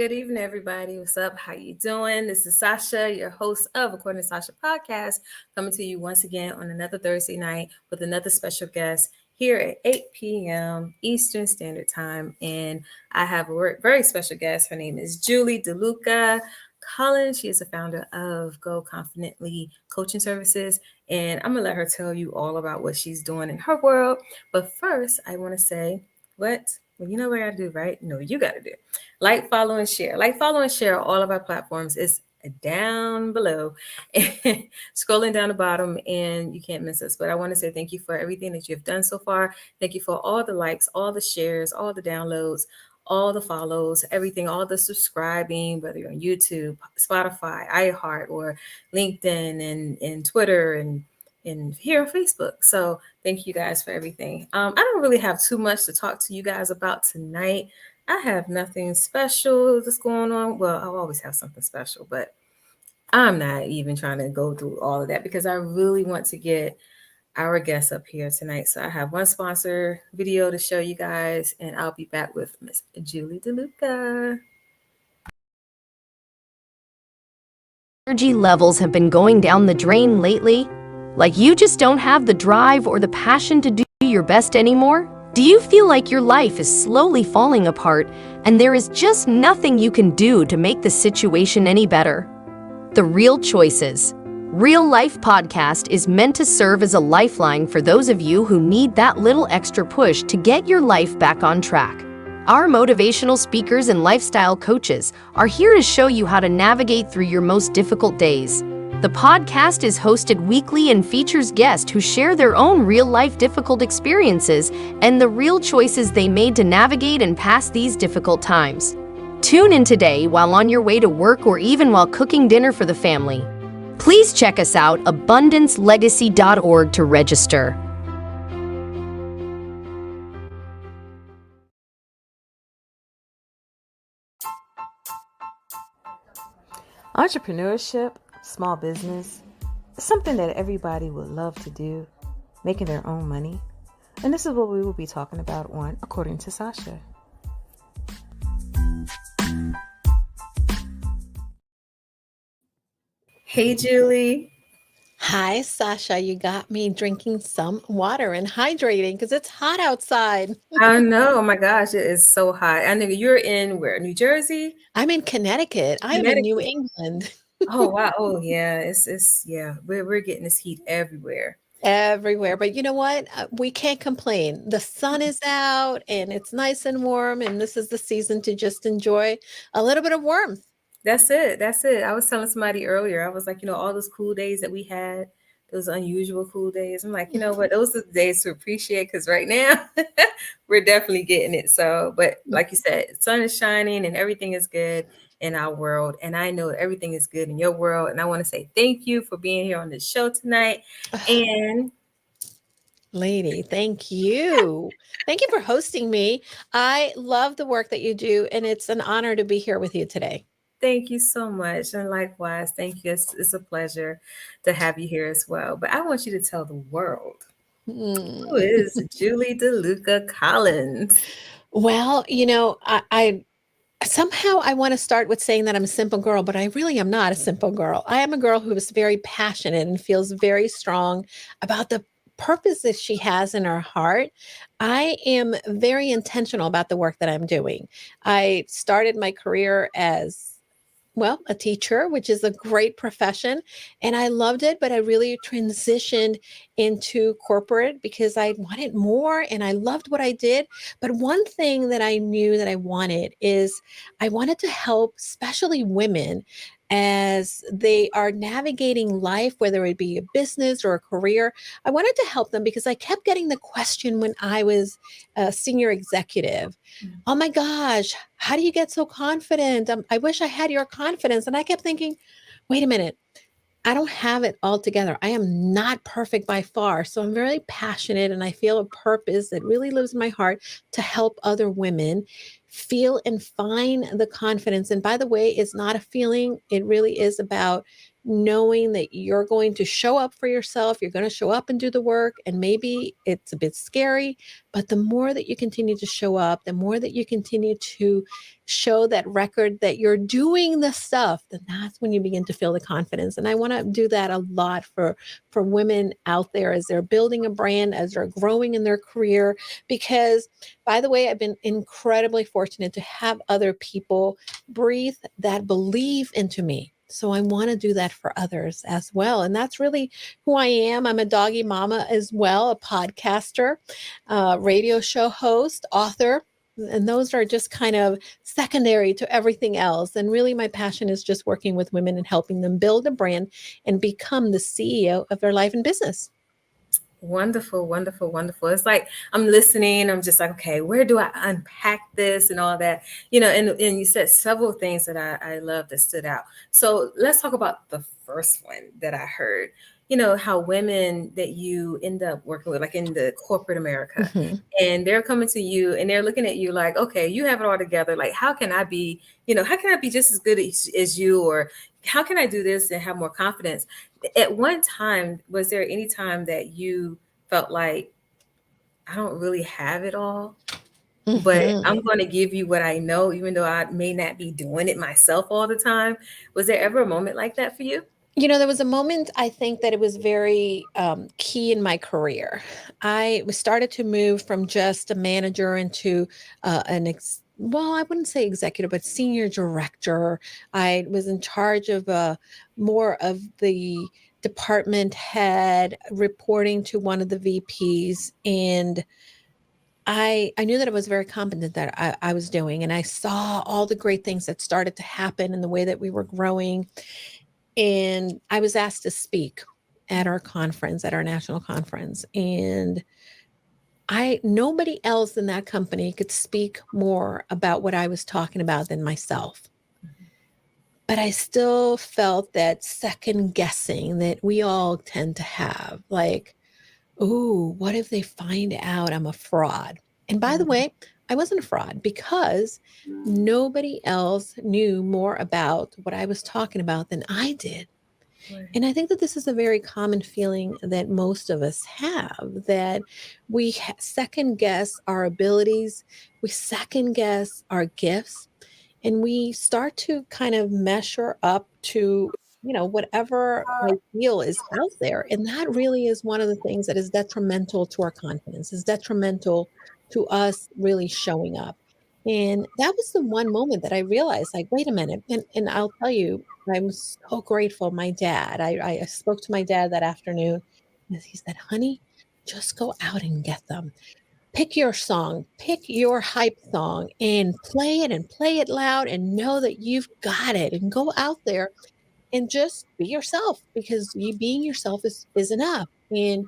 good evening, everybody. What's up? How you doing? This is Sacha, your host of According to Sacha Podcast, coming to you once again on another Thursday night with another special guest here at 8 p.m. Eastern Standard Time. And I have a very special guest. Her name is Julie DeLucca-Collins. She is the founder of Go Confidently Coaching Services. And I'm going to let her tell you all about what she's doing in her world. But first, I want to say, well, you know what I gotta do, right? No, you gotta do. Like, follow, and share. Like, follow, and share all of our platforms. It's down below, scrolling down the bottom, and you can't miss us. But I want to say thank you for everything that you've done so far. Thank you for all the likes, all the shares, all the downloads, all the follows, everything, all the subscribing, whether you're on YouTube, Spotify, iHeart, or LinkedIn and Twitter and here on Facebook. So thank you guys for everything. I don't really have too much to talk to you guys about tonight. I have nothing special that's going on. Well, I'll always have something special, but I'm not even trying to go through all of that because I really want to get our guests up here tonight. So I have one sponsor video to show you guys, and I'll be back with Miss Julie DeLucca. Energy levels have been going down the drain lately. Like you just don't have the drive or the passion to do your best anymore? Do you feel like your life is slowly falling apart and there is just nothing you can do to make the situation any better? The Real Choices, Real Life podcast is meant to serve as a lifeline for those of you who need that little extra push to get your life back on track. Our motivational speakers and lifestyle coaches are here to show you how to navigate through your most difficult days. The podcast is hosted weekly and features guests who share their own real-life difficult experiences and the real choices they made to navigate and pass these difficult times. Tune in today while on your way to work or even while cooking dinner for the family. Please check us out, abundancelegacy.org, to register. Entrepreneurship, small business, is something that everybody would love to do, making their own money. And this is what we will be talking about on According to Sacha. Hey, Julie. Hi, Sacha. You got me drinking some water and hydrating because it's hot outside. I know. Oh my gosh, it is so hot. I know you're in where? New Jersey? I'm in Connecticut. I'm in New England. Oh wow. Oh yeah. It's yeah. We're getting this heat everywhere. Everywhere. But you know what? We can't complain. The sun is out and it's nice and warm, and this is the season to just enjoy a little bit of warmth. That's it. I was telling somebody earlier, I was like, all those cool days that we had, those unusual cool days. I'm like, you know what? Those are the days to appreciate, because right now we're definitely getting it. So, but like you said, the sun is shining and everything is good in our world. And I know everything is good in your world. And I want to say thank you for being here on this show tonight. And lady, thank you. Thank you for hosting me. I love the work that you do, and it's an honor to be here with you today. Thank you so much. And likewise, thank you. It's a pleasure to have you here as well. But I want you to tell the world, who is Julie DeLucca-Collins? Well, I somehow I want to start with saying that I'm a simple girl, but I really am not a simple girl. I am a girl who is very passionate and feels very strong about the purpose that she has in her heart. I am very intentional about the work that I'm doing. I started my career as a teacher, which is a great profession, and I loved it, but I really transitioned into corporate because I wanted more and I loved what I did. But one thing that I knew that I wanted is I wanted to help, especially women, as they are navigating life, whether it be a business or a career. I wanted to help them because I kept getting the question when I was a senior executive, oh my gosh, how do you get so confident? I wish I had your confidence. And I kept thinking, wait a minute, I don't have it all together. I am not perfect by far. So I'm very passionate, and I feel a purpose that really lives in my heart to help other women feel and find the confidence. And by the way, it's not a feeling. It really is about knowing that you're going to show up for yourself, you're going to show up and do the work, and maybe it's a bit scary, but the more that you continue to show up, the more that you continue to show that record that you're doing the stuff, then that's when you begin to feel the confidence. And I want to do that a lot for women out there as they're building a brand, as they're growing in their career. Because, by the way, I've been incredibly fortunate to have other people breathe that believe into me. So I want to do that for others as well. And that's really who I am. I'm a doggy mama as well, a podcaster, radio show host, author. And those are just kind of secondary to everything else. And really, my passion is just working with women and helping them build a brand and become the CEO of their life and business. Wonderful, wonderful, wonderful. It's like I'm listening. I'm just like, okay, where do I unpack this and all that? And you said several things that I love that stood out. So let's talk about the first one that I heard. How women that you end up working with, like in the corporate America, and they're coming to you and they're looking at you like, okay, you have it all together. Like, how can I be just as good as you? Or how can I do this and have more confidence? At one time, was there any time that you felt like, I don't really have it all, but I'm going to give you what I know, even though I may not be doing it myself all the time? Was there ever a moment like that for you? There was a moment, I think, that it was very key in my career. I started to move from just a manager into well, I wouldn't say executive, but senior director. I was in charge of more of the department head, reporting to one of the VPs. And I knew that I was very competent that I was doing. And I saw all the great things that started to happen in the way that we were growing. And I was asked to speak at our conference, at our national conference. And nobody else in that company could speak more about what I was talking about than myself. But I still felt that second guessing that we all tend to have, like, ooh, what if they find out I'm a fraud? And by the way, I wasn't a fraud because nobody else knew more about what I was talking about than I did. Right. And I think that this is a very common feeling that most of us have, that we second guess our abilities, we second guess our gifts, and we start to kind of measure up to whatever ideal is out there. And that really is one of the things that is detrimental to our confidence, is detrimental to us really showing up. And that was the one moment that I realized, like, wait a minute. And I'll tell you, I'm so grateful. My dad, I spoke to my dad that afternoon, and he said, honey, just go out and get them. Pick your song, pick your hype song and play it loud and know that you've got it, and go out there and just be yourself, because you being yourself is enough. And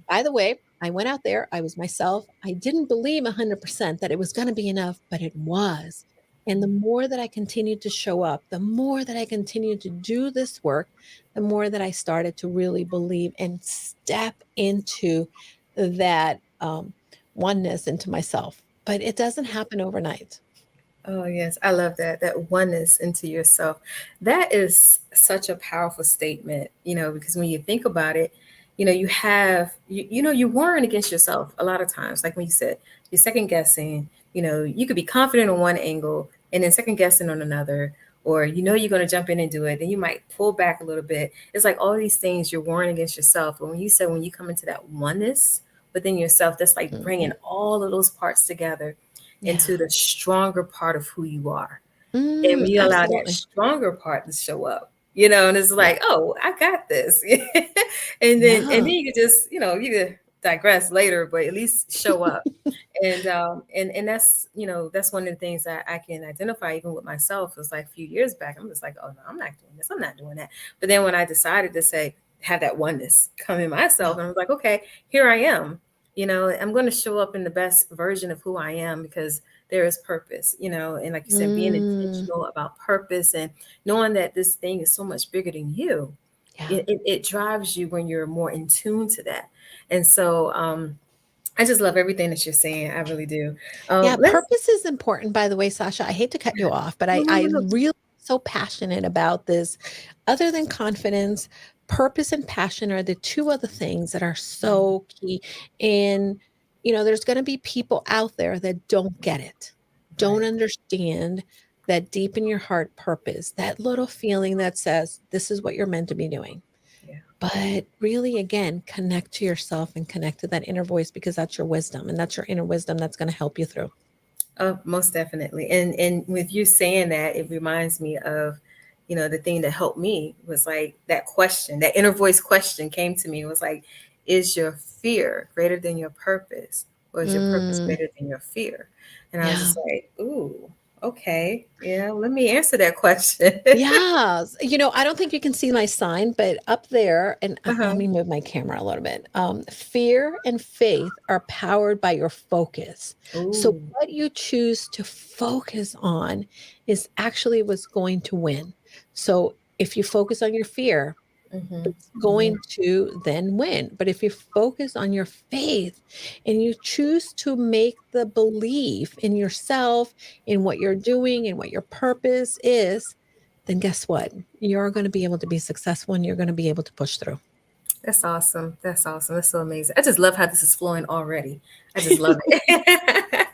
by the way, I went out there, I was myself. I didn't believe 100% that it was going to be enough, but it was. And the more that I continued to show up, the more that I continued to do this work, the more that I started to really believe and step into that oneness into myself. But it doesn't happen overnight. Oh, yes. I love that oneness into yourself. That is such a powerful statement, because when you think about it, you have, you warn against yourself a lot of times. Like when you said, you're second guessing, you could be confident on one angle and then second guessing on another, or, you're going to jump in and do it. Then you might pull back a little bit. It's like all these things you're warring against yourself. But when you come into that oneness within yourself, that's like bringing all of those parts together into the stronger part of who you are. And when you allow that stronger part to show up, and it's like, oh, I got this. and then you could just, you could digress later, but at least show up. And that's, that's one of the things that I can identify even with myself. It was like a few years back, I'm just like, oh no, I'm not doing this. I'm not doing that. But then when I decided to have that oneness come in myself, and I was like, okay, here I am. I'm going to show up in the best version of who I am, because there is purpose, and like you said, being intentional about purpose and knowing that this thing is so much bigger than you. Yeah. It drives you when you're more in tune to that. And so I just love everything that you're saying. I really do. Purpose is important, by the way, Sacha. I hate to cut you off, but I really so passionate about this. Other than confidence, purpose and passion are the two other things that are so key. And, there's going to be people out there that don't get it, don't Right. understand that deep in your heart purpose, that little feeling that says, this is what you're meant to be doing. Yeah. But really, again, connect to yourself and connect to that inner voice, because that's your wisdom, and that's your inner wisdom that's going to help you through. Oh, most definitely. And with you saying that, it reminds me of, the thing that helped me was like that question, that inner voice question came to me. It was like, is your fear greater than your purpose? Or is your purpose Mm, greater than your fear? And I was yeah. just like, ooh, okay. Yeah, let me answer that question. Yeah. I don't think you can see my sign, but up there, and let Uh-huh. me move my camera a little bit. Fear and faith are powered by your focus. So Ooh. what you choose to focus on is actually what's going to win. So if you focus on your fear, Mm-hmm. it's going to then win. But if you focus on your faith and you choose to make the belief in yourself, in what you're doing, and what your purpose is, then guess what? You're going to be able to be successful, and you're going to be able to push through. That's awesome. That's awesome. That's so amazing. I just love how this is flowing already. I just love it.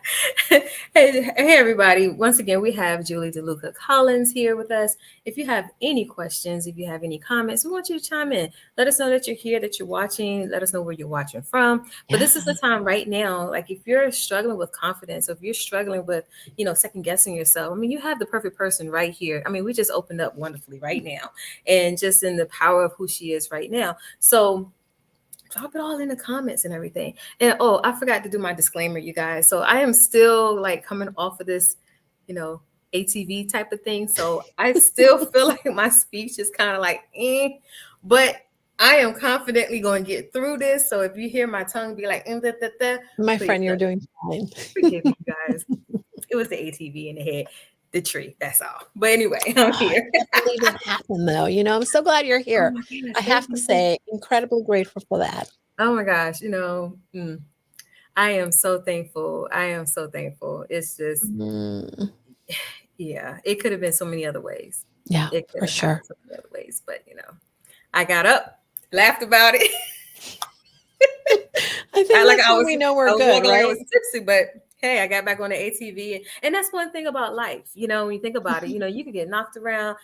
Hey, everybody. Once again, we have Julie DeLucca-Collins here with us. If you have any questions, if you have any comments, we want you to chime in. Let us know that you're here, that you're watching. Let us know where you're watching from. But Yeah. this is the time right now. Like if you're struggling with confidence, or if you're struggling with, second guessing yourself, I mean, you have the perfect person right here. I mean, we just opened up wonderfully right now, and just in the power of who she is right now. So drop it all in the comments and everything. And I forgot to do my disclaimer, you guys. So I am still like coming off of this, ATV type of thing. So I still feel like my speech is kind of like, but I am confidently going to get through this. So if you hear my tongue be like, My please friend, you're doing fine. forgive me, guys. It was the ATV in the head, the tree. That's all. But anyway, I'm Oh, I here. can't believe it happened, though. I'm so glad you're Oh here. my goodness, I thank have to you. Thank say, incredibly grateful for that. Oh my gosh, I am so thankful. I am so thankful. It's just, Mm, yeah, it could have been so many other ways. yeah, It could for have happened sure. so many other ways, but I got up, laughed about it. I think Like that's when we know we're I was good, walking like I was right? tipsy, but hey, I got back on the ATV, and that's one thing about life. When you think about it, you could get knocked around,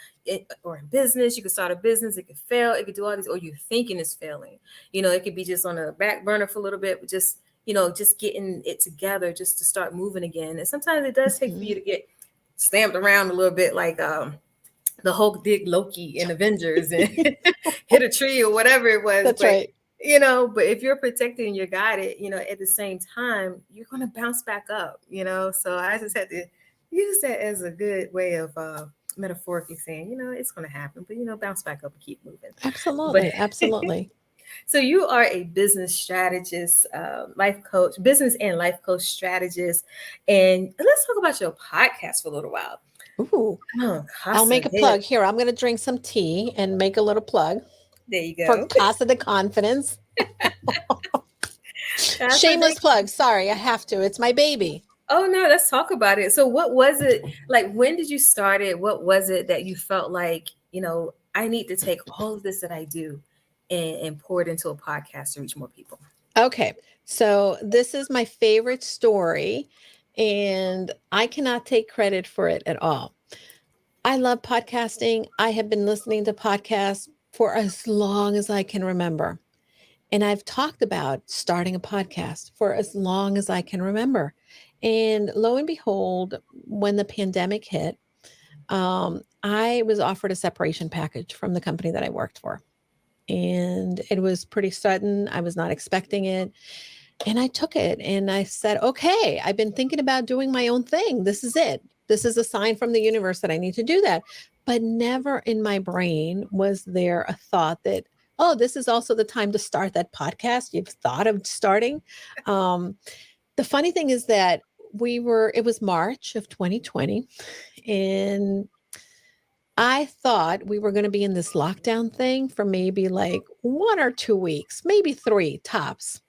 or in business, you could start a business, it could fail, it could do all these, or you're thinking it's failing. It could be just on the back burner for a little bit, but just getting it together, just to start moving again. And sometimes it does take for you Mhm. to get stamped around a little bit, like the Hulk did Loki in Avengers and hit a tree or whatever it was. That's But right. but if you're protected and you're guided, at the same time, you're gonna bounce back up. So I just had to use that as a good way of metaphorically saying, it's gonna happen, but bounce back up and keep moving. But Absolutely. Absolutely. so you are a business strategist, life coach, business and life coach strategist. And let's talk about your podcast for a little while. Ooh, Oh, I'll Casa make a plug here. I'm going to drink some tea and make a little plug There you for go. Casa DeConfidence. Casa Shameless plug. Sorry, I have to. It's my baby. Oh no, let's talk about it. So what was it like? When did you start it? What was it that you felt like, I need to take all of this that I do and pour it into a podcast to reach more people? Okay. So this is my favorite story, and I cannot take credit for it at all. I love podcasting. I have been listening to podcasts for as long as I can remember. And I've talked about starting a podcast for as long as I can remember. And lo and behold, when the pandemic hit, I was offered a separation package from the company that I worked for. And it was pretty sudden. I was not expecting it. And I took it and I said, okay, I've been thinking about doing my own thing. This is it. This is a sign from the universe that I need to do that. But never in my brain was there a thought that, oh, this is also the time to start that podcast you've thought of starting. Um, the funny thing is that it was March of 2020, and I thought we were going to be in this lockdown thing for maybe like 1 or 2 weeks, maybe 3 tops.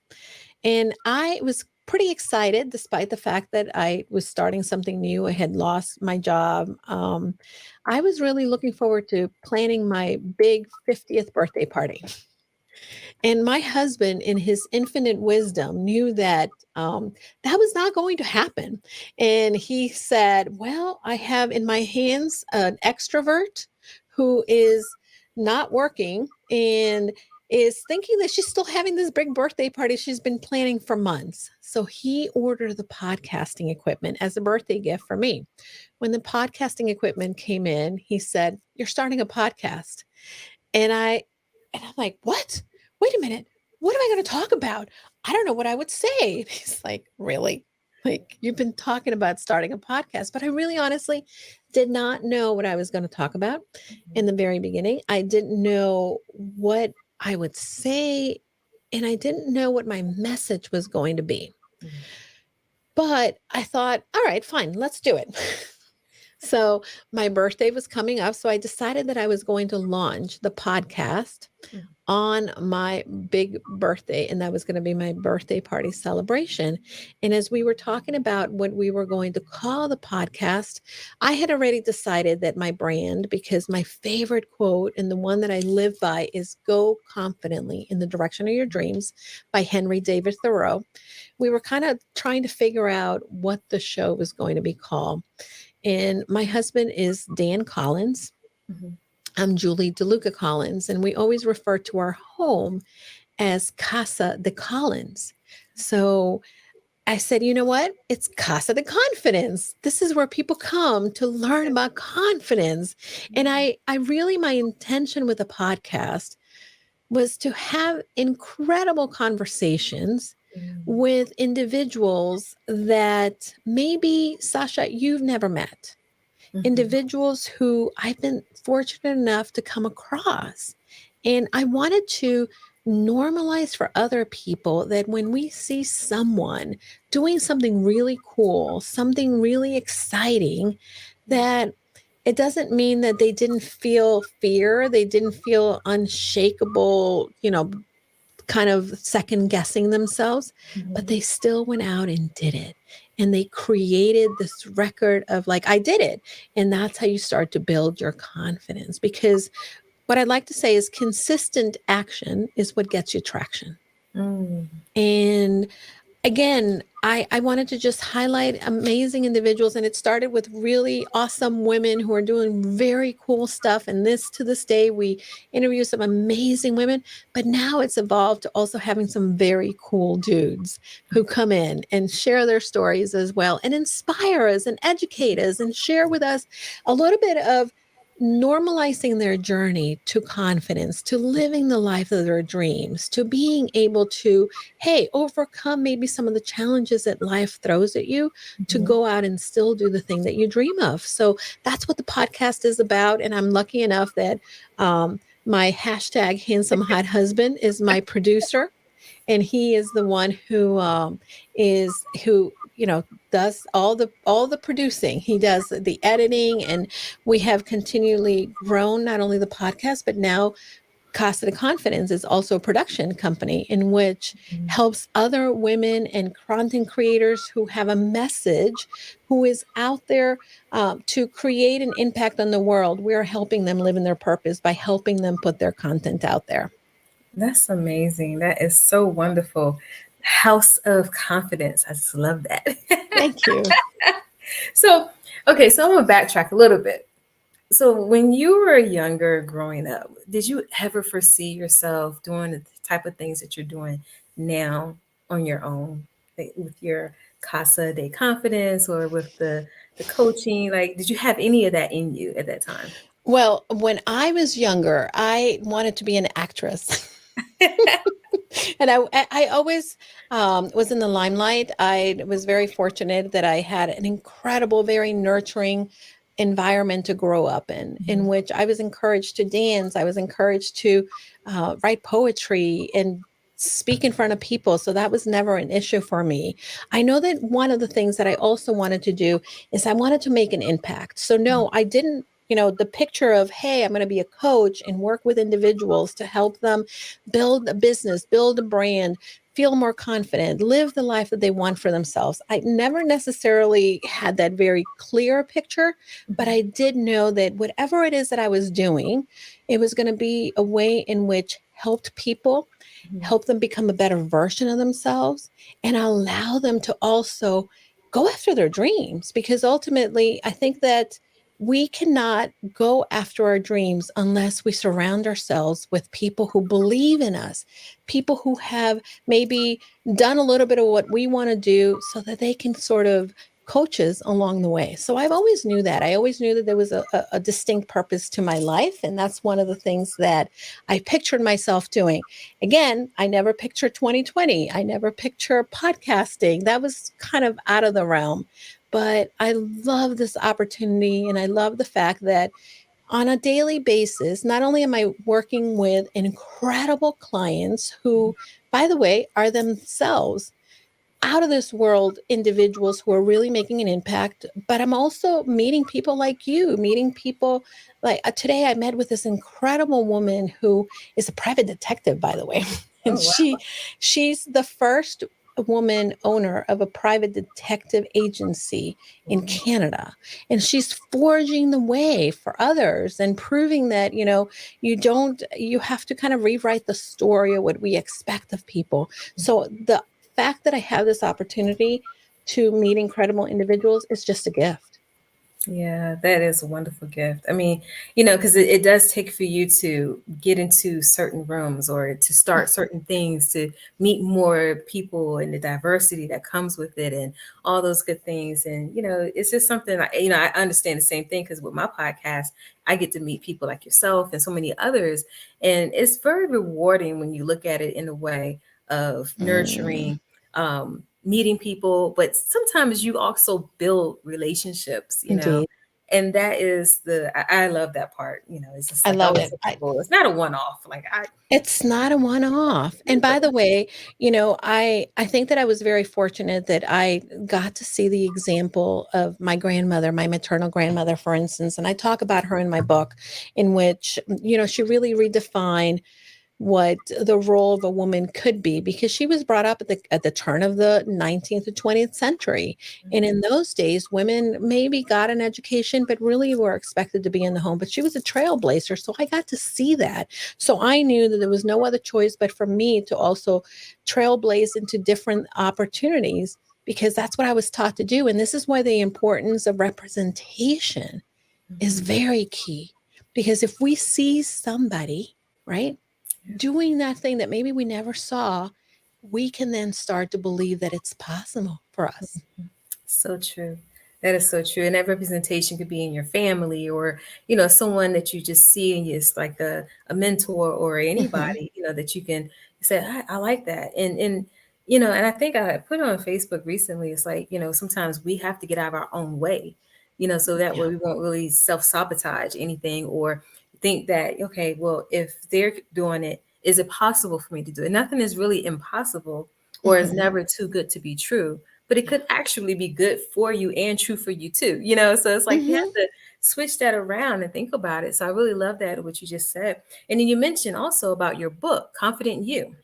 And I was pretty excited, despite the fact that I was starting something new. I had lost my job. I was really looking forward to planning my big 50th birthday party. And my husband, in his infinite wisdom, knew that that was not going to happen. And he said, well, I have in my hands an extrovert who is not working and is thinking that she's still having this big birthday party she's been planning for months. So he ordered the podcasting equipment as a birthday gift for me. When the podcasting equipment came in, he said, "You're starting a podcast." And I'm like, "What? Wait a minute. What am I going to talk about? I don't know what I would say." He's like, "Really? Like, you've been talking about starting a podcast." But I really honestly did not know what I was going to talk about in the very beginning. I didn't know what I would say, and I didn't know what my message was going to be. Mhm. But I thought, all right, fine, let's do it. So my birthday was coming up. So I decided that I was going to launch the podcast Mhm. on my big birthday. And that was going to be my birthday party celebration. And as we were talking about what we were going to call the podcast, I had already decided that my brand, because my favorite quote and the one that I live by is "Go confidently in the direction of your dreams" by Henry David Thoreau. We were kind of trying to figure out what the show was going to be called. And my husband is Dan Collins. Mhm. I'm Julie DeLucca-Collins, and we always refer to our home as Casa DeConfidence. So I said, you know what? It's Casa DeConfidence. This is where people come to learn about confidence. And I really, my intention with the podcast was to have incredible conversations Mhm. with individuals that maybe, Sacha, you've never met. Mhm. Individuals who I've been fortunate enough to come across. And I wanted to normalize for other people that when we see someone doing something really cool, something really exciting, that it doesn't mean that they didn't feel fear, they didn't feel unshakable, kind of second guessing themselves, but they still went out and did it. And they created this record of like, I did it. And that's how you start to build your confidence. Because what I'd like to say is consistent action is what gets you traction. Mm. And again, I wanted to just highlight amazing individuals. And it started with really awesome women who are doing very cool stuff. And to this day, we interview some amazing women. But now it's evolved to also having some very cool dudes who come in and share their stories as well and inspire us and educate us and share with us a little bit of normalizing their journey to confidence, to living the life of their dreams, to being able to, hey, overcome maybe some of the challenges that life throws at you, to Mhm. go out and still do the thing that you dream of. So that's what the podcast is about. And I'm lucky enough that my hashtag handsome hot husband is my producer. And he is the one who does all the producing. He does the editing, and we have continually grown not only the podcast, but now Casa DeConfidence is also a production company in which helps other women and content creators who have a message, who is out there to create an impact on the world. We're helping them live in their purpose by helping them put their content out there. That's amazing. That is so wonderful. House of Confidence. I just love that. Thank you. So, okay, so I'm going to backtrack a little bit. So, when you were younger growing up, did you ever foresee yourself doing the type of things that you're doing now on your own, like with your Casa de Confidence or with the coaching? Like, did you have any of that in you at that time? Well, when I was younger, I wanted to be an actress. And I always was in the limelight. I was very fortunate that I had an incredible, very nurturing environment to grow up in which I was encouraged to dance. I was encouraged to write poetry and speak in front of people. So that was never an issue for me. I know that one of the things that I also wanted to do is I wanted to make an impact. So no, I didn't, the picture of, hey, I'm going to be a coach and work with individuals to help them build a business, build a brand, feel more confident, live the life that they want for themselves. I never necessarily had that very clear picture, but I did know that whatever it is that I was doing, it was going to be a way in which helped people, help them become a better version of themselves, and allow them to also go after their dreams. Because ultimately, I think that we cannot go after our dreams unless we surround ourselves with people who believe in us, people who have maybe done a little bit of what we want to do so that they can sort of coach us along the way. So I've always knew that. I always knew that there was a distinct purpose to my life. And that's one of the things that I pictured myself doing. Again, I never pictured 2020. I never pictured podcasting. That was kind of out of the realm. But I love this opportunity, and I love the fact that on a daily basis, not only am I working with incredible clients who, by the way, are themselves out of this world individuals who are really making an impact, but I'm also meeting people like you, meeting people like today I met with this incredible woman who is a private detective, by the way. And Oh, wow. she's the first woman owner of a private detective agency in Canada. And she's forging the way for others and proving that, you have to kind of rewrite the story of what we expect of people. So the fact that I have this opportunity to meet incredible individuals is just a gift. Yeah, that is a wonderful gift. I mean, because it does take for you to get into certain rooms or to start certain things, to meet more people and the diversity that comes with it and all those good things. And, it's just something, I understand the same thing because with my podcast, I get to meet people like yourself and so many others. And it's very rewarding when you look at it in a way of nurturing, meeting people, but sometimes you also build relationships, Indeed. and that is I love that part, it's just I like I love always it. tell people, it's not a one-off. It's not a one-off. And by the way, I think that I was very fortunate that I got to see the example of my grandmother, my maternal grandmother, for instance. And I talk about her in my book, in which, she really redefined what the role of a woman could be, because she was brought up at the turn of the 19th to 20th century. And in those days, women maybe got an education, but really were expected to be in the home. But she was a trailblazer. So I got to see that. So I knew that there was no other choice but for me to also trailblaze into different opportunities, because that's what I was taught to do. And this is why the importance of representation is very key. Because if we see somebody, right, doing that thing that maybe we never saw, we can then start to believe that it's possible for us. So true. That is so true. And that representation could be in your family or, someone that you just see and it's like a mentor or anybody, that you can say, I like that. And I think I put on Facebook recently, it's like, sometimes we have to get out of our own way, so that way we won't really self-sabotage anything or think that, okay, well, if they're doing it, is it possible for me to do it? Nothing is really impossible or is never too good to be true, but it could actually be good for you and true for you too, so it's like you have to switch that around and think about it. So I really love that, what you just said. And then you mentioned also about your book, Confident You.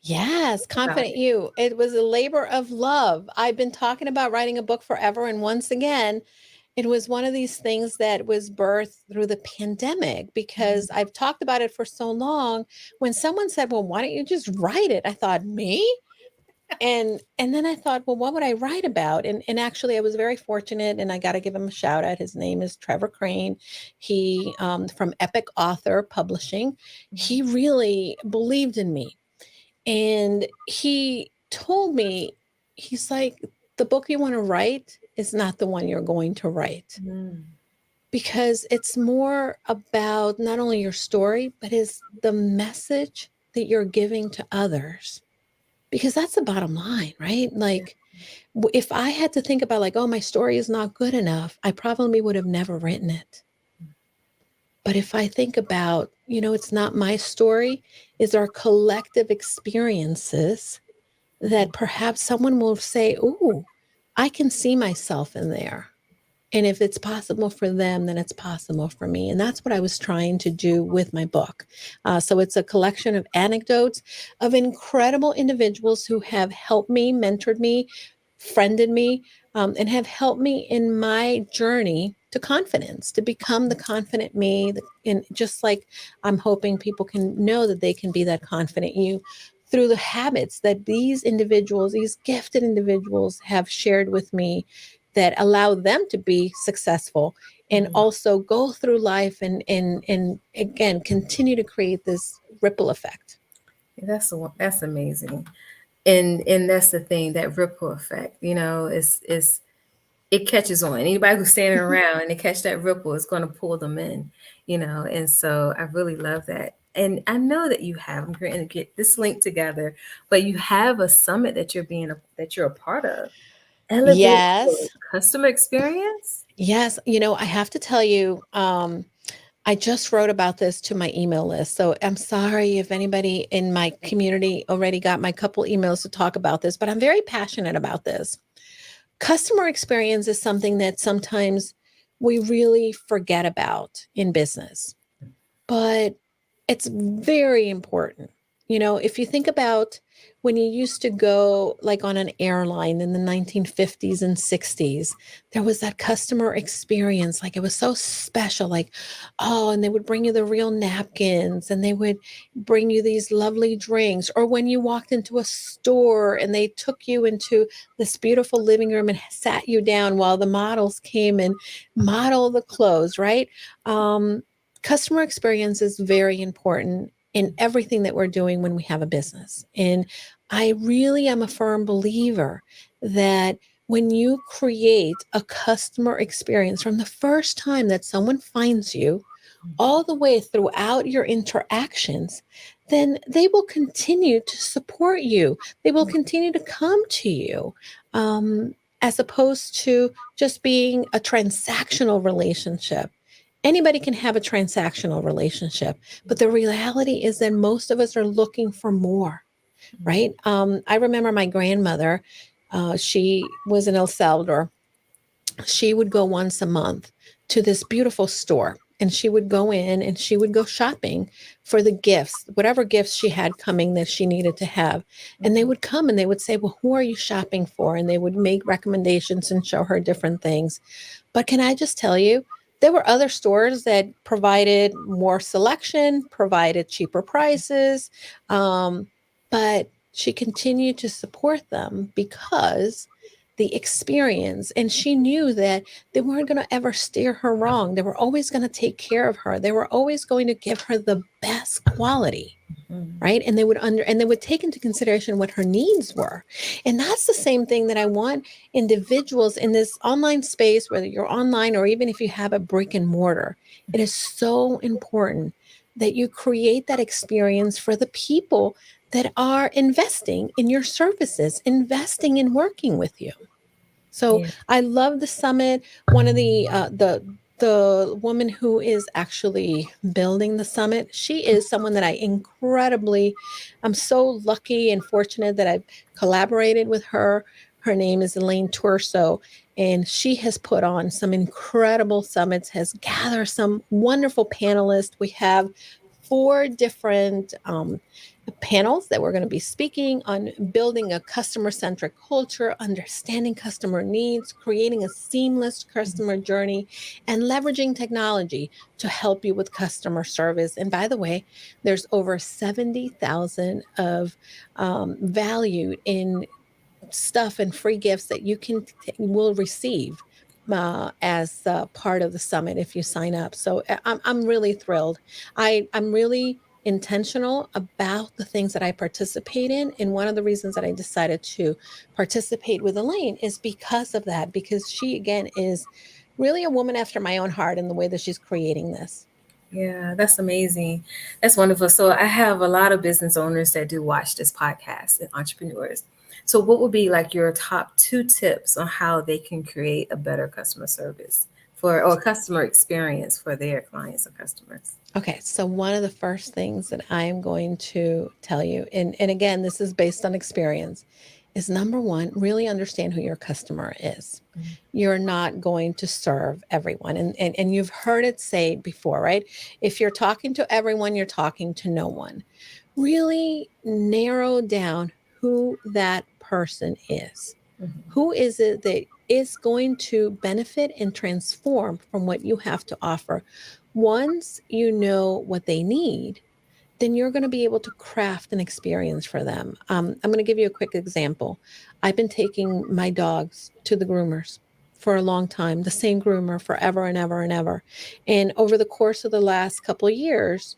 Yes, Confident You. It was a labor of love. I've been talking about writing a book forever. And once again, it was one of these things that was birthed through the pandemic, because I've talked about it for so long. When someone said, well, why don't you just write it? I thought, me? And then I thought, well, what would I write about? And actually, I was very fortunate, and I got to give him a shout out. His name is Trevor Crane. He from Epic Author Publishing. He really believed in me, and he told me, he's like, the book you want to write is not the one you're going to write, because it's more about not only your story, but is the message that you're giving to others. Because that's the bottom line, right? Like, if I had to think about like, oh, my story is not good enough, I probably would have never written it. But if I think about, it's not my story, it's our collective experiences that perhaps someone will say, ooh, I can see myself in there. And if it's possible for them, then it's possible for me. And that's what I was trying to do with my book. So it's a collection of anecdotes of incredible individuals who have helped me, mentored me, friended me, and have helped me in my journey to confidence, to become the confident me. And just like I'm hoping people can know that they can be that confident you through the habits that these individuals, these gifted individuals have shared with me that allow them to be successful and also go through life and again, continue to create this ripple effect. That's amazing. And that's the thing, that ripple effect, is it catches on. Anybody who's standing around and they catch that ripple is going to pull them in, and so I really love that. And I know that I'm going to get this link together, but you have a summit that you're a part of. Elevate Yes. customer experience. Yes. I have to tell you, I just wrote about this to my email list. So I'm sorry if anybody in my community already got my couple emails to talk about this, but I'm very passionate about this. Customer experience is something that sometimes we really forget about in business, but it's very important. If you think about when you used to go like on an airline in the 1950s and 60s, there was that customer experience. Like it was so special, like, oh, and they would bring you the real napkins and they would bring you these lovely drinks. Or when you walked into a store and they took you into this beautiful living room and sat you down while the models came and modeled the clothes, right? Customer experience is very important in everything that we're doing when we have a business. And I really am a firm believer that when you create a customer experience from the first time that someone finds you all the way throughout your interactions, then they will continue to support you. They will continue to come to you, as opposed to just being a transactional relationship. Anybody can have a transactional relationship, but the reality is that most of us are looking for more, right? I remember my grandmother, she was in El Salvador. She would go once a month to this beautiful store and she would go in and she would go shopping for the gifts, whatever gifts she had coming that she needed to have. And they would come and they would say, well, who are you shopping for? And they would make recommendations and show her different things. But can I just tell you, there were other stores that provided more selection, provided cheaper prices, but she continued to support them because the experience, and she knew that they weren't going to ever steer her wrong. They were always going to take care of her. They were always going to give her the best quality. Right. And they would take into consideration what her needs were. And that's the same thing that I want individuals in this online space, whether you're online or even if you have a brick and mortar. It is so important that you create that experience for the people that are investing in your services, investing in working with you. So I love the summit. One of the woman who is actually building the summit, she is someone that I'm so lucky and fortunate that I've collaborated with her. Her name is Elaine Torso, and she has put on some incredible summits, has gathered some wonderful panelists. We have 4 different panels that we're going to be speaking on building a customer-centric culture, understanding customer needs, creating a seamless customer journey, and leveraging technology to help you with customer service. And by the way, there's over 70,000 of value in stuff and free gifts that you will receive as part of the summit if you sign up. So I'm really thrilled. I'm really intentional about the things that I participate in. And one of the reasons that I decided to participate with Elaine is because of that, because she, again, is really a woman after my own heart in the way that she's creating this. Yeah, that's amazing. That's wonderful. So I have a lot of business owners that do watch this podcast and entrepreneurs. So what would be like your top 2 tips on how they can create a better customer service or customer experience for their clients or customers? Okay, so one of the first things that I'm going to tell you, and again, this is based on experience, is, number one, really understand who your customer is. You're not going to serve everyone. And you've heard it say before, right? If you're talking to everyone, you're talking to no one. Really narrow down who that person is. Who is it that is going to benefit and transform from what you have to offer? Once you know what they need, then you're going to be able to craft an experience for them. I'm going to give you a quick example. I've been taking my dogs to the groomers for a long time, the same groomer forever and ever and ever. And over the course of the last couple of years,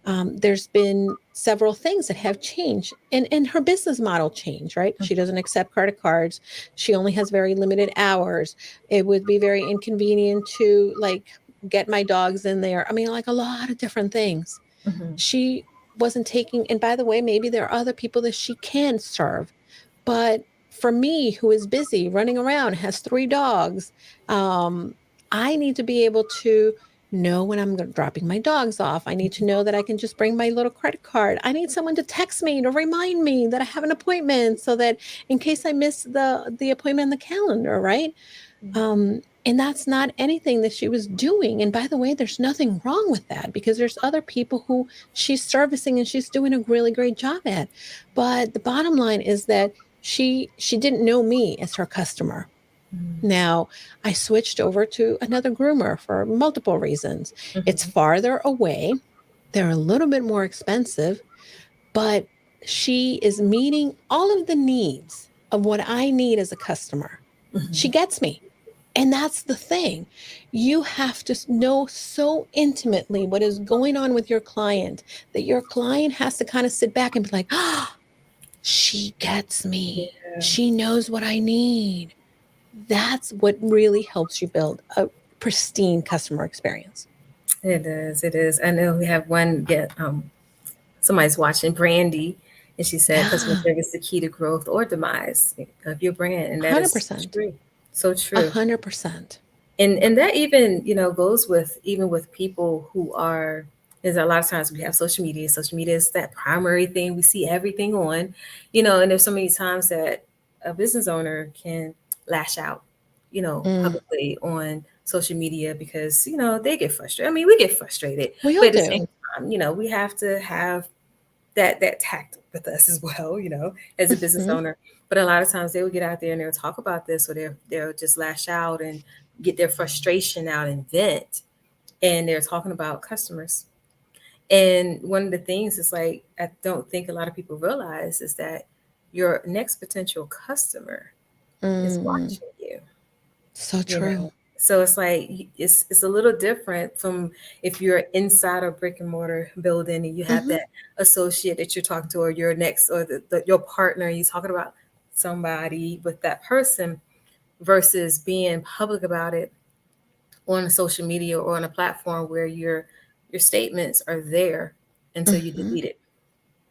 there's been several things that have changed, and her business model changed, right? She doesn't accept credit cards. She only has very limited hours. It would be very inconvenient to get my dogs in there. I mean, like a lot of different things. She wasn't taking, and by the way, maybe there are other people that she can serve, but for me, who is busy running around, has 3 dogs, I need to be able to know when I'm dropping my dogs off. I need to know that I can just bring my little credit card. I need someone to text me to remind me that I have an appointment, so that in case I miss the appointment on the calendar, right? And that's not anything that she was doing. And by the way, there's nothing wrong with that, because there's other people who she's servicing and she's doing a really great job at. But the bottom line is that she didn't know me as her customer. Now, I switched over to another groomer for multiple reasons. It's farther away. They're a little bit more expensive, but she is meeting all of the needs of what I need as a customer. She gets me. And that's the thing. You have to know so intimately what is going on with your client that your client has to kind of sit back and be like, she gets me. Yeah. She knows what I need. That's what really helps you build a pristine customer experience. It is. It is. I know we have one somebody's watching, Brandy, and she said customer service is the key to growth or demise of your brand. And that 100%. is true. So true. 100%. And that even, goes with people who are, is a lot of times we have social media. Social media is that primary thing we see everything on, and there's so many times that a business owner can lash out, publicly on social media because, they get frustrated. I mean, we get frustrated. We all but at do. the same time, we have to have that tact with us as well, as a business owner. But a lot of times they will get out there and they'll talk about this, or they'll just lash out and get their frustration out and vent. And they're talking about customers. And one of the things is I don't think a lot of people realize is that your next potential customer is watching you. So true. So it's it's a little different from if you're inside a brick and mortar building and you have that associate that you're talking to, or your next, or your partner, you're talking about somebody with that person, versus being public about it on social media or on a platform where your statements are there until you delete it.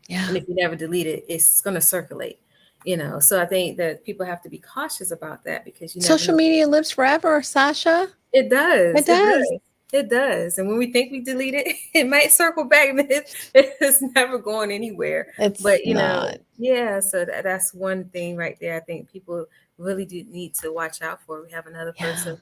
Yeah. And if you never delete it, it's going to circulate. So I think that people have to be cautious about that, because social media lives forever, Sacha. It does. It does. It does. And when we think we delete it, it might circle back, and it's never going anywhere. But not. So that's one thing right there. I think people really do need to watch out for. We have another person,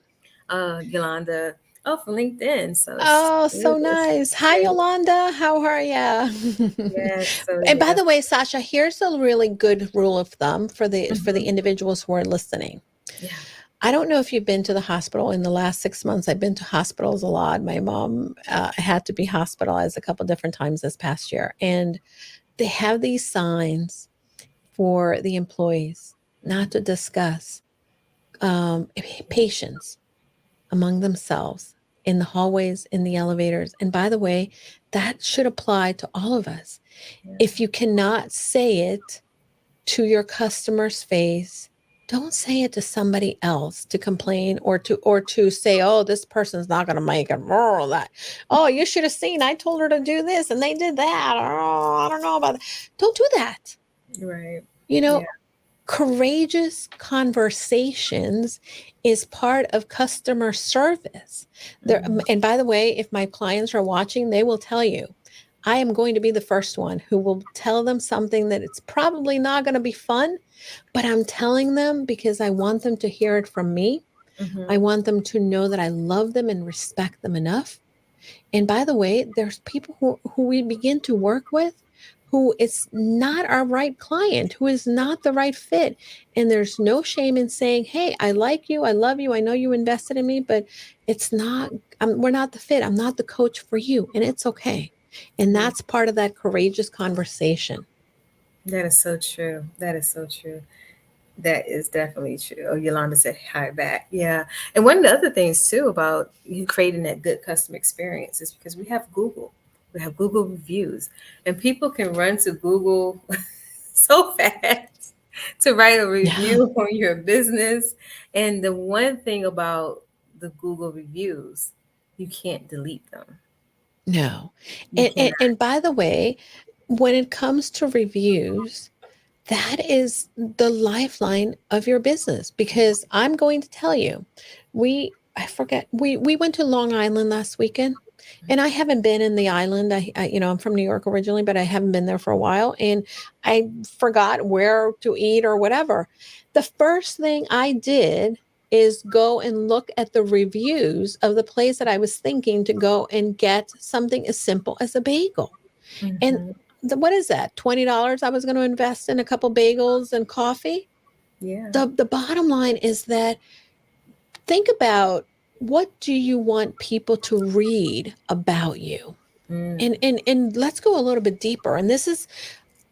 Yolanda. Oh, from LinkedIn. So nice. Hi, Yolanda. How are you? Yes. And by the way, Sacha, here's a really good rule of thumb for the individuals who are listening. Yeah. I don't know if you've been to the hospital in the last 6 months. I've been to hospitals a lot. My mom had to be hospitalized a couple different times this past year. And they have these signs for the employees not to discuss patients among themselves in the hallways, in the elevators. And by the way, that should apply to all of us. Yeah. If you cannot say it to your customer's face, don't say it to somebody else to complain or to say, oh, this person's not going to make it. Oh, you should have seen, I told her to do this and they did that. Oh, I don't know about that. Don't do that. Right. Courageous conversations is part of customer service. And by the way, if my clients are watching, they will tell you, I am going to be the first one who will tell them something that it's probably not going to be fun, but I'm telling them because I want them to hear it from me. Mm-hmm. I want them to know that I love them and respect them enough. And by the way, there's people who we begin to work with who is not our right client, who is not the right fit. And there's no shame in saying, hey, I like you. I love you. I know you invested in me, but it's not, we're not the fit. I'm not the coach for you. And it's okay. And that's part of that courageous conversation. That is so true. That is so true. That is definitely true. Oh, Yolanda said hi back. Yeah. And one of the other things too about you creating that good customer experience is because we have Google. We have Google reviews. And people can run to Google so fast to write a review on your business. And the one thing about the Google reviews, you can't delete them. No. You cannot. And by the way, when it comes to reviews, that is the lifeline of your business, because I'm going to tell you, we went to Long Island last weekend, and I haven't been in the island. I'm from New York originally, but I haven't been there for a while, and I forgot where to eat or whatever. The first thing I did is go and look at the reviews of the place that I was thinking to go and get something as simple as a bagel. Mm-hmm. And what is that? $20 I was going to invest in a couple bagels and coffee. Yeah. The bottom line is that think about, what do you want people to read about you? And let's go a little bit deeper. And this is,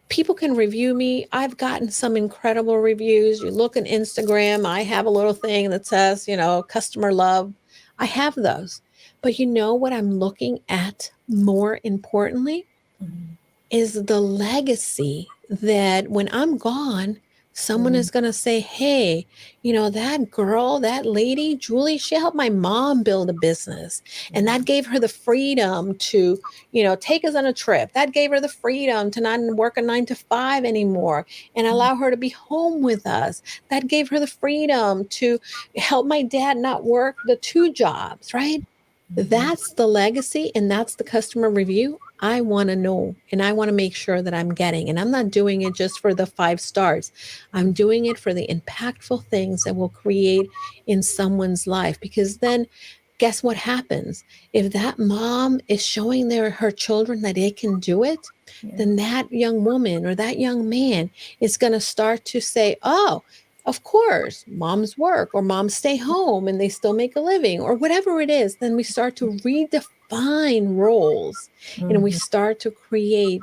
people can review me. I've gotten some incredible reviews. You look on Instagram, I have a little thing that says, customer love. I have those. But you know what I'm looking at more importantly? Is the legacy that when I'm gone, someone is going to say, hey, that girl, that lady, Julie, she helped my mom build a business. And that gave her the freedom to, take us on a trip. That gave her the freedom to not work a 9-to-5 anymore and allow her to be home with us. That gave her the freedom to help my dad not work the 2 jobs, right? That's the legacy, and that's the customer review I want to know, and I want to make sure that I'm getting. And I'm not doing it just for the 5 stars. I'm doing it for the impactful things that will create in someone's life. Because then guess what happens? If that mom is showing her children that they can do it, then that young woman or that young man is going to start to say, oh, of course, moms work or moms stay home and they still make a living or whatever it is. Then we start to redefine roles and we start to create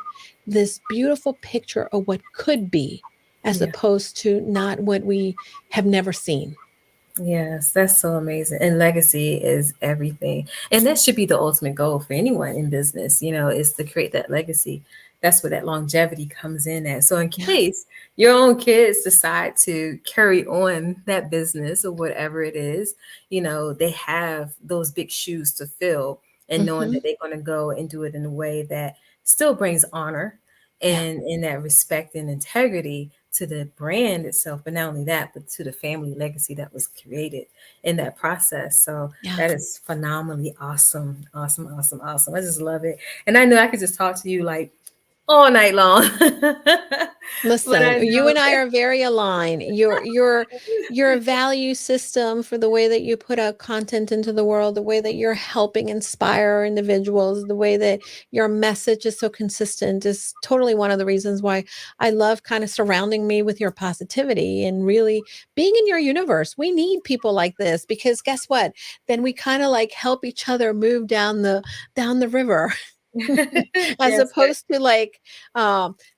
this beautiful picture of what could be, as opposed to not what we have never seen. Yes, that's so amazing. And legacy is everything. And that should be the ultimate goal for anyone in business, is to create that legacy. That's where that longevity comes in at. So in case your own kids decide to carry on that business or whatever it is, they have those big shoes to fill, and knowing that they're going to go and do it in a way that still brings honor and in that respect and integrity to the brand itself, but not only that, but to the family legacy that was created in that process. So that is phenomenally awesome. Awesome. I just love it. And I know I could just talk to you like all night long. Listen, you and I are very aligned. Your value system for the way that you put out content into the world, the way that you're helping inspire individuals, the way that your message is so consistent is totally one of the reasons why I love kind of surrounding me with your positivity and really being in your universe. We need people like this, because guess what? Then we kind of like help each other move down the river. As opposed to like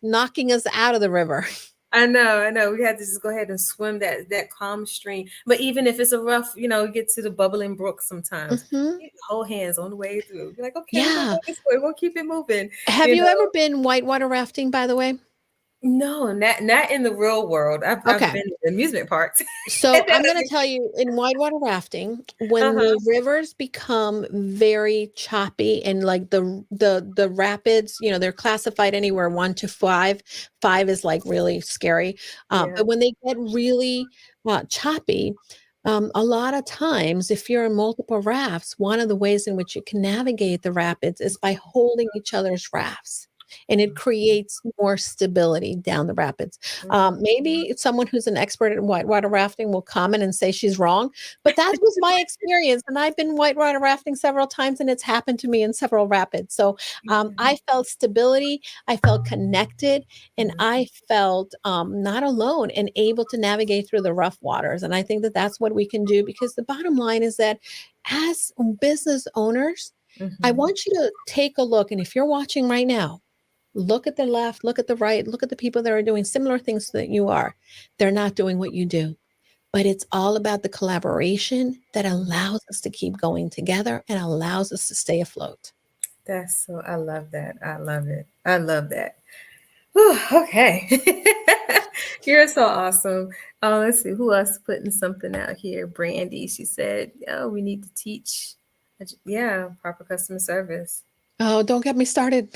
knocking us out of the river. I know. We had to just go ahead and swim that calm stream. But even if it's a rough, get to the bubbling brook sometimes, hold hands on the way through. You're like, okay, we'll keep it moving. Have you ever been whitewater rafting, by the way? No, not in the real world. I've been in the amusement parks. So I'm going to tell you, in whitewater rafting, when the rivers become very choppy and like the rapids, they're classified anywhere 1 to 5. 5 is like really scary. But when they get really choppy, A lot of times, if you're in multiple rafts, one of the ways in which you can navigate the rapids is by holding each other's rafts. And it creates more stability down the rapids. Maybe someone who's an expert in whitewater rafting will comment and say she's wrong, but that was my experience. And I've been whitewater rafting several times, and it's happened to me in several rapids. So I felt stability, I felt connected, and I felt not alone and able to navigate through the rough waters. And I think that that's what we can do, because the bottom line is that as business owners, I want you to take a look. And if you're watching right now, look at the left, look at the right, look at the people that are doing similar things that you are. They're not doing what you do. But it's all about the collaboration that allows us to keep going together and allows us to stay afloat. I love that. I love it. I love that. Whew, okay. You're so awesome. Oh, let's see. Who else putting something out here? Brandy, she said, oh, we need to teach, proper customer service. Oh, don't get me started.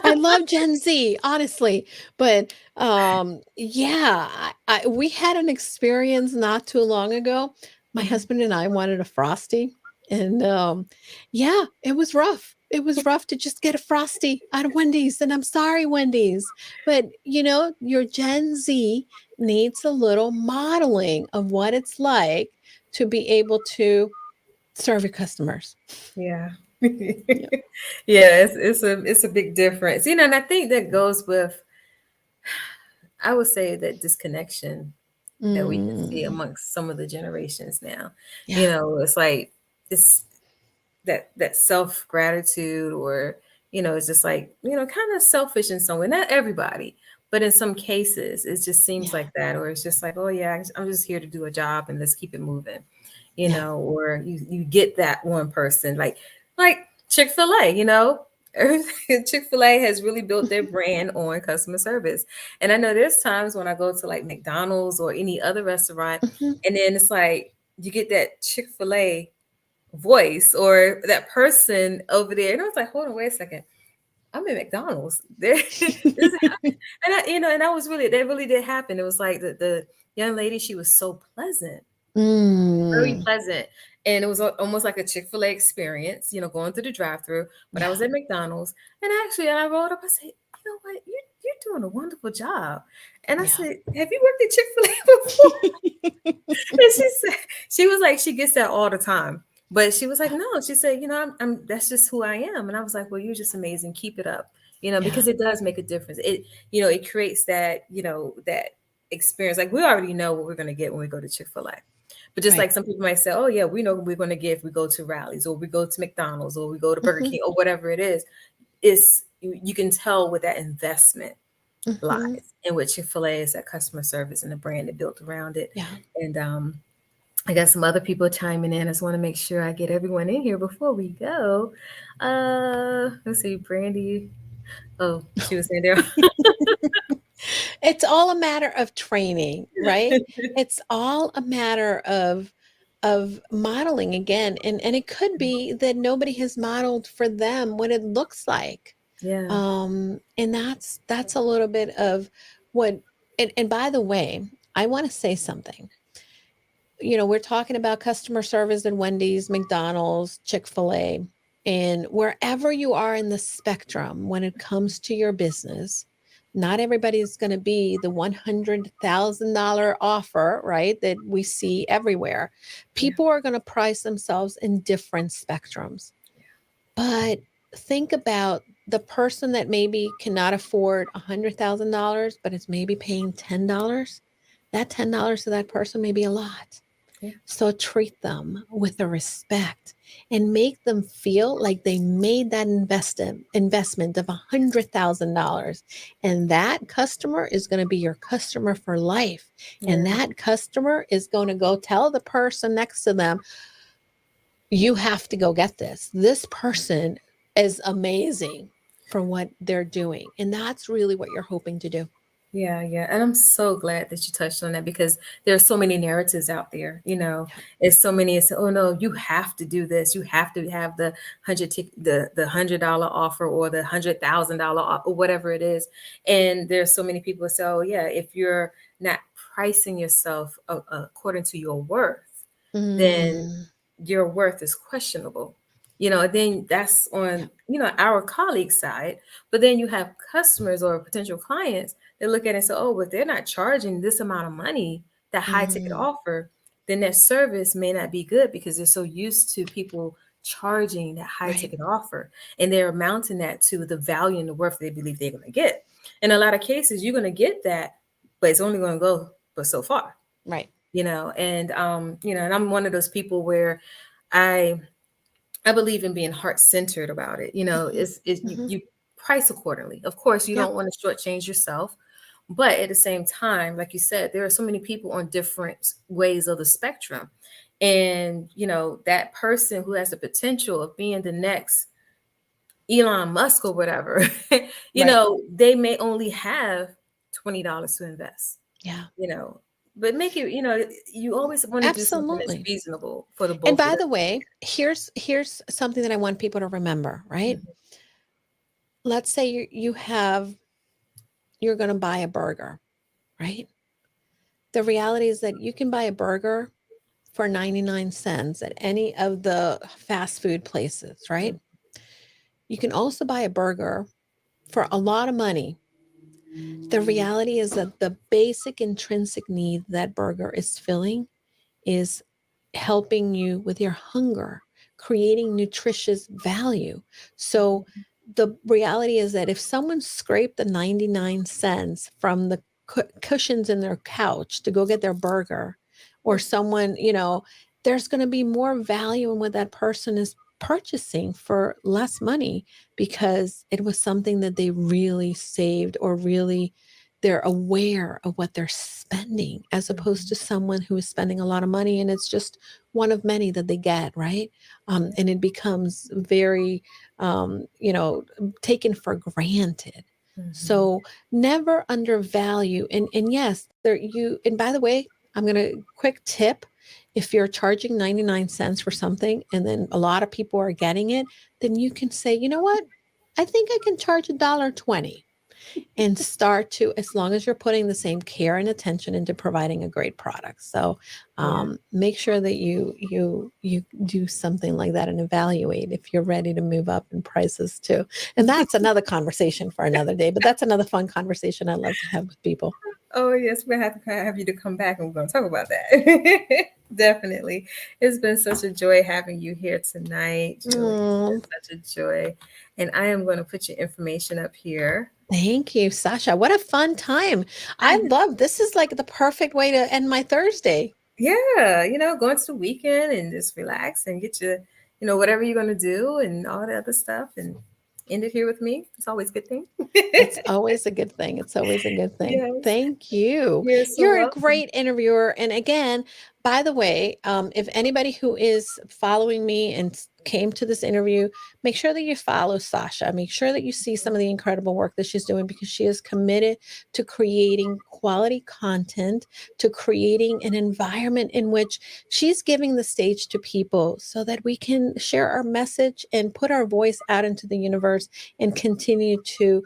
I love Gen Z, honestly. But we had an experience not too long ago. My husband and I wanted a Frosty. And it was rough. It was rough to just get a Frosty out of Wendy's. And I'm sorry, Wendy's. But, your Gen Z needs a little modeling of what it's like to be able to serve your customers. Yeah. It's a big difference, and I think that goes with, I would say, that disconnection that we can see amongst some of the generations now. It's like this, that self-gratitude, or it's just like, kind of selfish in some way. Not everybody, but in some cases it just seems like that, or it's just like, oh yeah, I'm just here to do a job and let's keep it moving, or you get that one person like Chick-fil-A, Chick-fil-A has really built their brand on customer service. And I know there's times when I go to like McDonald's or any other restaurant, and then it's like you get that Chick-fil-A voice or that person over there. And I was like, hold on, wait a second. I'm in McDonald's. And that really did happen. It was like the young lady, she was so pleasant. Very pleasant. And it was almost like a Chick-fil-A experience, going through the drive-through. But I was at McDonald's, and I rolled up. I said, you know what? You're doing a wonderful job. And I said, have you worked at Chick-fil-A before? And she was like, she gets that all the time. But she was like, no. She said, I'm that's just who I am. And I was like, well, you're just amazing. Keep it up. Because it does make a difference. It creates that, that experience. Like, we already know what we're going to get when we go to Chick-fil-A. But just like some people might say, oh yeah, we know what we're going to get if we go to Rally's, or we go to McDonald's, or we go to Burger King, or whatever it is. You can tell what that investment lies, and what Chick-fil-A is, that customer service and the brand that built around it. Yeah. And I got some other people chiming in. I just want to make sure I get everyone in here before we go. Let's see, Brandy. Oh, she was saying there. It's all a matter of training, right? It's all a matter of modeling again. And it could be that nobody has modeled for them what it looks like. Yeah. And that's a little bit of what, and by the way, I want to say something. We're talking about customer service at Wendy's, McDonald's, Chick-fil-A, and wherever you are in the spectrum when it comes to your business. Not everybody is going to be the $100,000 offer, right, that we see everywhere. People are going to price themselves in different spectrums. But think about the person that maybe cannot afford $100,000, but is maybe paying $10. That $10 to that person may be a lot. Yeah. So treat them with a respect and make them feel like they made that investment of $100,000. And that customer is going to be your customer for life. Yeah. And that customer is going to go tell the person next to them, you have to go get this. This person is amazing for what they're doing. And that's really what you're hoping to do. Yeah. And I'm so glad that you touched on that, because there are so many narratives out there, It's so many, it's, oh no, you have to do this. You have to have the $100 offer, or the $100,000 offer, or whatever it is. And there's so many people who say, oh yeah, if you're not pricing yourself according to your worth, then Mm, your worth is questionable. Then that's on, our colleague side. But then you have customers or potential clients that look at it and say, oh, but they're not charging this amount of money, that high ticket mm, offer, then that service may not be good because they're so used to people charging that high right. ticket offer, and they're mounting that to the value and the worth they believe they're going to get. In a lot of cases, you're going to get that, but it's only going to go but so far. Right. And I'm one of those people where I believe in being heart-centered about it. It's you, Mhm. you price accordingly. Of course, you Yep. don't want to shortchange yourself, but at the same time, like you said, there are so many people on different ways of the spectrum. And that person who has the potential of being the next Elon Musk or whatever, Right. they may only have $20 to invest, Yeah. you know, but make it, you always want to do something that's Absolutely. reasonable for the And both of by them. the way, here's something that I want people to remember, right? Mhm. Let's say you're going to buy a burger, right? The reality is that you can buy a burger for 99 cents at any of the fast food places, right? You can also buy a burger for a lot of money. The reality is that the basic intrinsic need that burger is filling is helping you with your hunger, creating nutritious value. So the reality is that if someone scraped the 99 cents from the cushions in their couch to go get their burger, or someone, there's going to be more value in what that person is purchasing for less money because it was something that they really saved, or really they're aware of what they're spending, as opposed to someone who is spending a lot of money and it's just one of many that they get, right? And it becomes very, taken for granted. Mhm. So never undervalue. And yes, and by the way, I'm going to quick tip. If you're charging 99 cents for something and then a lot of people are getting it, then you can say, you know what? I think I can charge $1.20, and start to, as long as you're putting the same care and attention into providing a great product. So Yeah. make sure that you do something like that and evaluate if you're ready to move up in prices too. And that's another conversation for another day, but that's another fun conversation I love to have with people. Oh, yes, we have to have you to come back and we're going to talk about that. Definitely. It's been such a joy having you here tonight, Julie. Oh, It's been such a joy. And I am going to put your information up here. thank you, Sasha. What a fun time. I love this. Is like the perfect way to end my Thursday. Yeah, go into the weekend and just relax and get your, whatever you're going to do and all the other stuff and end it here with me. It's always a good thing. It's always a good thing. It's always a good thing. Yes, Thank you. you're so You're a welcome. great interviewer. And again, by the way, if anybody who is following me and came to this interview, make sure that you follow Sasha. Make sure that you see some of the incredible work that she's doing, because she is committed to creating quality content, to creating an environment in which she's giving the stage to people so that we can share our message and put our voice out into the universe and continue to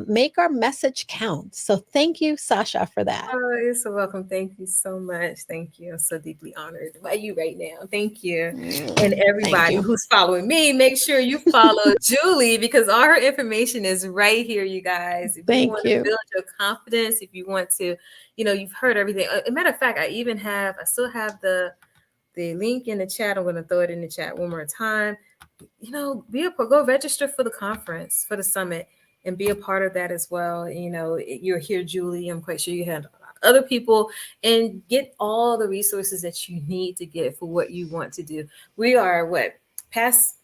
make our message count. So thank you, Sasha, for that. Oh, you're so welcome. Thank you so much. Thank you. I'm so deeply honored by you right now. Thank you. And Thank everybody you. who's following me, make sure you follow Julie, because all her information is right here, you guys. If you Thank want to you. build your confidence, if you want to, you've heard everything. As a matter of fact, I still have the link in the chat. I'm going to throw it in the chat one more time. Go register for the conference, for the summit, and be a part of that as well. You're here, Julie. I'm quite sure you had other people, and get all the resources that you need to get for what you want to do. We are past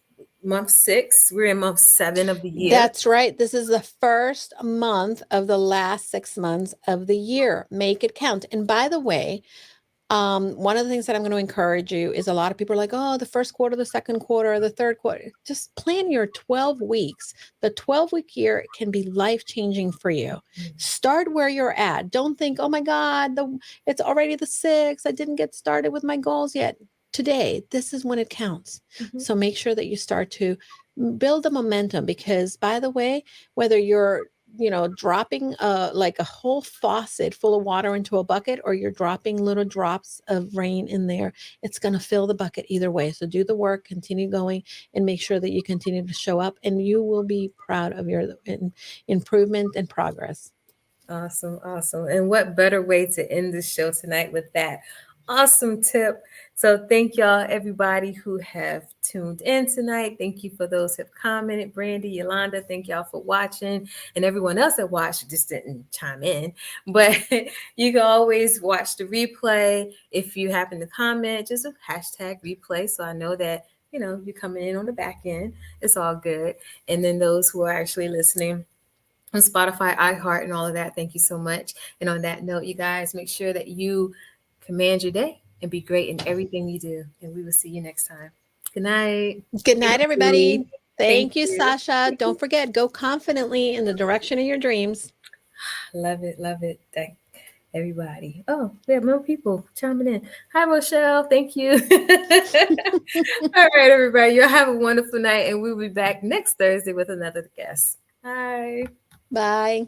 month 6. We're in month 7 of the year. That's right. This is the first month of the last 6 months of the year. Make it count. And by the way, one of the things that I'm going to encourage you is, a lot of people are like, oh, the first quarter, the second quarter, the third quarter. Just plan your 12 weeks. The 12-week year can be life-changing for you. Start where you're at. Don't think, oh my God, it's already the 6th. I didn't get started with my goals yet. Today, this is when it counts. Mhm. So make sure that you start to build the momentum, because by the way, whether you're dropping like a whole faucet full of water into a bucket, or you're dropping little drops of rain in there, it's going to fill the bucket either way. So do the work, continue going, and make sure that you continue to show up, and you will be proud of your improvement and progress. Awesome. Awesome. And what better way to end the show tonight with that awesome tip. So thank y'all, everybody who have tuned in tonight. Thank you for those who have commented. Brandy, Yolanda, thank y'all for watching. And everyone else that watched just didn't chime in. But you can always watch the replay. If you happen to comment, just a hashtag replay. So I know that, you're coming in on the back end. It's all good. And then those who are actually listening on Spotify, iHeart, and all of that, thank you so much. And on that note, you guys, make sure that you command your day and be great in everything you do. And we will see you next time. Good night. Good night, everybody. Thank Thank you, you. Sasha. Don't forget, go confidently in the direction of your dreams. Love it. Love it. Thank everybody. Oh, we have more people chiming in. Hi, Rochelle. Thank you. All right, everybody. Y'all have a wonderful night. And we'll be back next Thursday with another guest. Bye. Bye.